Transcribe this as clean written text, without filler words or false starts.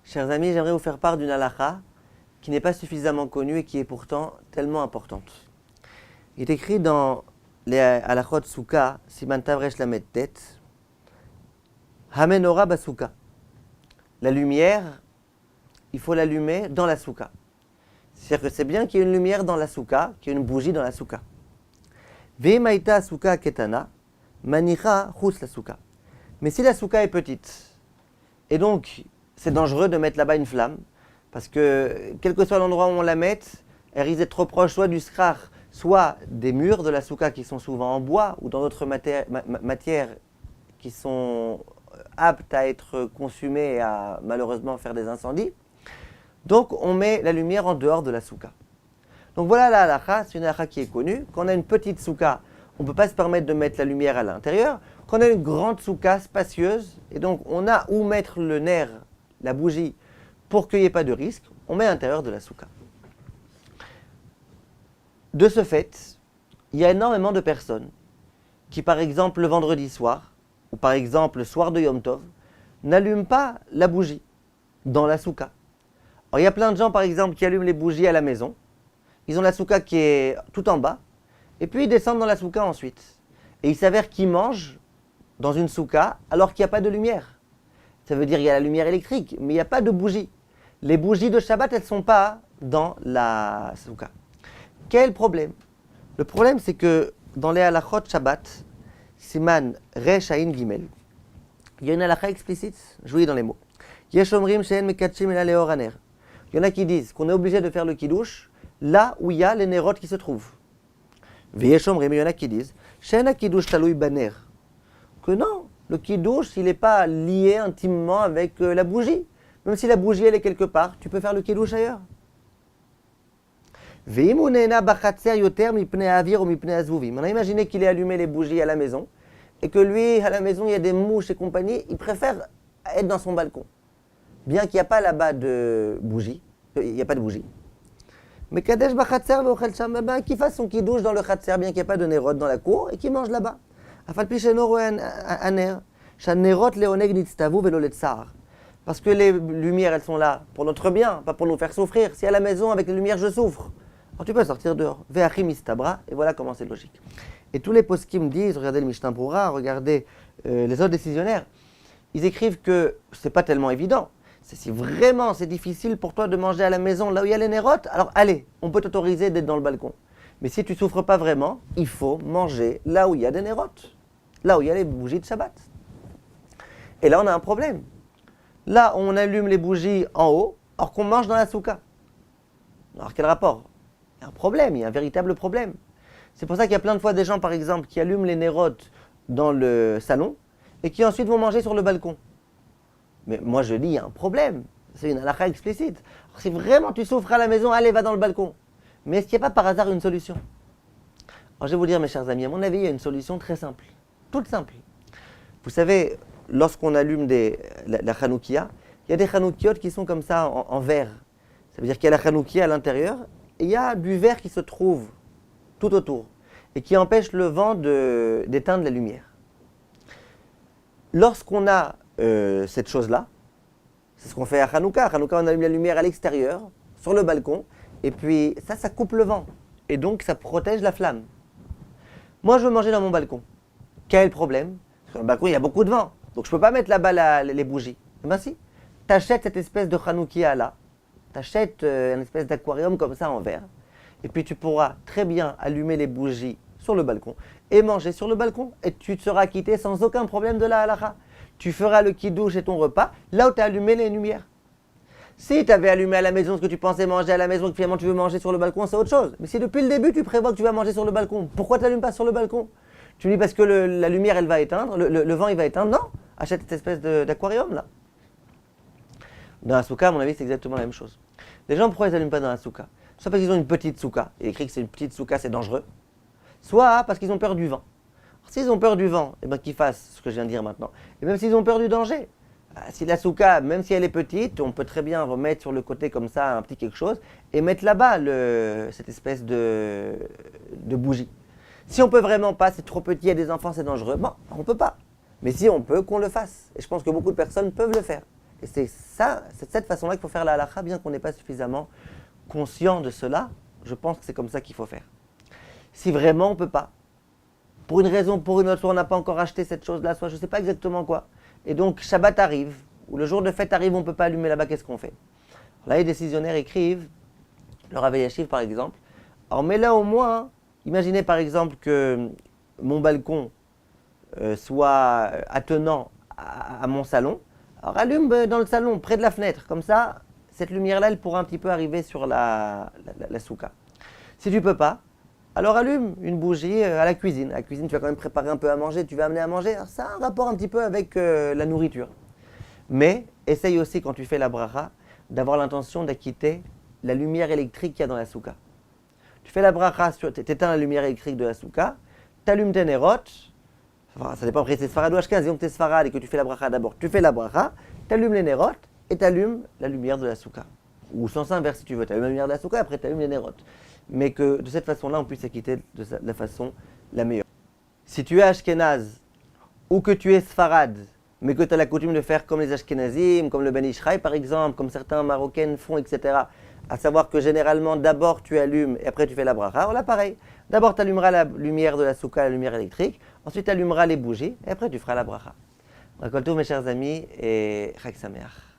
Chers amis, j'aimerais vous faire part d'une halakha qui n'est pas suffisamment connue et qui est pourtant tellement importante. Il est écrit dans les halachot Souka, Siman Tavresh Lamed Tet, Hamenora Basuka. La lumière, il faut l'allumer dans la souka. C'est-à-dire que c'est bien qu'il y ait une lumière dans la souka, qu'il y ait une bougie dans la souka. Veimaita souka ketana, manicha chus la souka. Mais si la souka est petite, et donc c'est dangereux de mettre là-bas une flamme, parce que quel que soit l'endroit où on la mette, elle risque d'être trop proche soit du skrar, soit des murs de la souka qui sont souvent en bois ou dans d'autres matières qui sont aptes à être consumées et à malheureusement faire des incendies. Donc on met la lumière en dehors de la souka. Donc voilà la halakha, c'est une halakha qui est connue. Quand on a une petite souka, on ne peut pas se permettre de mettre la lumière à l'intérieur. Quand on a une grande souka spacieuse, et donc on a où mettre le nerf, la bougie, pour qu'il n'y ait pas de risque, on met à l'intérieur de la souka. De ce fait, il y a énormément de personnes qui, par exemple, le vendredi soir, ou par exemple le soir de Yom Tov, n'allument pas la bougie dans la souka. Alors, il y a plein de gens, par exemple, qui allument les bougies à la maison. Ils ont la souka qui est tout en bas, et puis ils descendent dans la souka ensuite. Et il s'avère qu'ils mangent dans une souka alors qu'il n'y a pas de lumière. Ça veut dire qu'il y a la lumière électrique, mais il n'y a pas de bougie. Les bougies de Shabbat, elles ne sont pas dans la souka. Quel problème? Le problème, c'est que dans les halachot Shabbat, Siman Resh Ayin Gimel, il y a une halakha explicite, je vous lis dans les mots. Yesh omrim she'en mekatshim ela leor haner. Il y en a qui disent qu'on est obligé de faire le kiddush là où il y a les nérotes qui se trouvent. Veyesh omrim, il y en a qui disent she'en kiddush talui baner. Que non, le kiddush, il n'est pas lié intimement avec la bougie. Même si la bougie, elle est quelque part, tu peux faire le kiddush ailleurs. On a imaginé qu'il ait allumé les bougies à la maison et que lui, à la maison, il y a des mouches et compagnie, il préfère être dans son balcon. Bien qu'il n'y a pas là-bas de bougie, il n'y a pas de bougie. Mais Kadesh b'chatzer ve'ochel sham, qu'il fasse son kiddush dans le chatzer, bien qu'il n'y ait pas de nérot dans la cour, et qu'il mange là-bas. Afal pi she'eno roeh haner, she'nerot leoneg nitztavu ve'lo letzar. Parce que les lumières, elles sont là pour notre bien, pas pour nous faire souffrir. Si à la maison, avec les lumières, je souffre, alors tu peux sortir dehors. Ve'achim istabra, et voilà comment c'est logique. Et tous les poskim disent, regardez le Mishnah Brura, regardez les autres décisionnaires, ils écrivent que c'est pas tellement évident. Si vraiment c'est difficile pour toi de manger à la maison là où il y a les nérotes, alors allez, on peut t'autoriser d'être dans le balcon. Mais si tu ne souffres pas vraiment, il faut manger là où il y a des nérotes, là où il y a les bougies de Shabbat. Et là on a un problème. Là on allume les bougies en haut, alors qu'on mange dans la souka. Alors quel rapport? Il y a un problème, il y a un véritable problème. C'est pour ça qu'il y a plein de fois des gens par exemple qui allument les nérotes dans le salon et qui ensuite vont manger sur le balcon. Mais moi je dis, il y a un problème. C'est une halakha explicite. Alors, si vraiment tu souffres à la maison, allez, va dans le balcon. Mais est-ce qu'il n'y a pas par hasard une solution? Alors je vais vous dire, mes chers amis, à mon avis, il y a une solution très simple. Toute simple. Vous savez, lorsqu'on allume la chanoukia, il y a des chanoukiyot qui sont comme ça en verre. Ça veut dire qu'il y a la chanoukia à l'intérieur et il y a du verre qui se trouve tout autour et qui empêche le vent d'éteindre la lumière. Lorsqu'on a cette chose-là, c'est ce qu'on fait à Hanouka. À Hanouka, on allume la lumière à l'extérieur, sur le balcon, et puis ça coupe le vent. Et donc, ça protège la flamme. Moi, je veux manger dans mon balcon. Quel problème? Sur le balcon, il y a beaucoup de vent. Donc, je ne peux pas mettre là-bas les bougies. Eh bien si, tu achètes cette espèce de Hanoukia là, tu achètes une espèce d'aquarium comme ça en verre, et puis tu pourras très bien allumer les bougies sur le balcon et manger sur le balcon. Et tu te seras quitté sans aucun problème de la halakha. Tu feras le kiddush et ton repas là où tu as allumé les lumières. Si tu avais allumé à la maison ce que tu pensais manger à la maison et que finalement tu veux manger sur le balcon, c'est autre chose. Mais si depuis le début tu prévois que tu vas manger sur le balcon, pourquoi tu n'allumes pas sur le balcon? Tu me dis parce que la lumière elle va éteindre, le vent il va éteindre. Non, achète cette espèce d'aquarium là. Dans la souka, à mon avis, c'est exactement la même chose. Les gens, pourquoi ils n'allument pas dans la souka? Soit parce qu'ils ont une petite souka, il est écrit que c'est une petite souka, c'est dangereux. Soit parce qu'ils ont peur du vent. S'ils ont peur du vent, eh ben, qu'ils fassent ce que je viens de dire maintenant. Et même s'ils ont peur du danger, si la souka, même si elle est petite, on peut très bien remettre sur le côté comme ça un petit quelque chose et mettre là-bas cette espèce de bougie. Si on peut vraiment pas, c'est trop petit, il y a des enfants, c'est dangereux, bon, on peut pas. Mais si on peut, qu'on le fasse. Et je pense que beaucoup de personnes peuvent le faire. Et c'est de cette façon-là qu'il faut faire la halakha, bien qu'on n'est pas suffisamment conscient de cela. Je pense que c'est comme ça qu'il faut faire. Si vraiment on ne peut pas, pour une raison, pour une autre, soit on n'a pas encore acheté cette chose-là, soit je ne sais pas exactement quoi, et donc Shabbat arrive, ou le jour de fête arrive, on ne peut pas allumer là-bas, qu'est-ce qu'on fait? Là, les décisionnaires écrivent, le Rav Elyashiv par exemple, alors mais là au moins, imaginez par exemple que mon balcon soit attenant à mon salon, alors allume dans le salon, près de la fenêtre, comme ça, cette lumière-là, elle pourra un petit peu arriver sur la soukha. Si tu ne peux pas, alors allume une bougie à la cuisine. À la cuisine, tu vas quand même préparer un peu à manger, tu vas amener à manger, alors ça a un rapport un petit peu avec la nourriture. Mais essaye aussi, quand tu fais la bracha, d'avoir l'intention d'acquitter la lumière électrique qu'il y a dans la soukha. Tu fais la bracha, tu éteins la lumière électrique de la soukha, tu allumes tes nérotes, enfin, ça dépend après si c'est Sfarad ou Ashkenaz, disons que tu es Sfarad et que tu fais la bracha d'abord, tu fais la bracha, tu allumes les nérotes et tu allumes la lumière de la soukha. Ou sens inverse si tu veux, tu allumes la lumière de la soukha et après tu allumes les nérotes. Mais que de cette façon-là, on puisse s'acquitter de la façon la meilleure. Si tu es Ashkenaz ou que tu es Sfarad, mais que tu as la coutume de faire comme les Ashkenazim, comme le Ben Ishraï par exemple, comme certains Marocains font, etc., à savoir que généralement, d'abord tu allumes et après tu fais la bracha. Alors là, pareil. D'abord, tu allumeras la lumière de la soukha, la lumière électrique. Ensuite, tu allumeras les bougies et après tu feras la bracha. Rakol tov, mes chers amis, et Chag Sameach.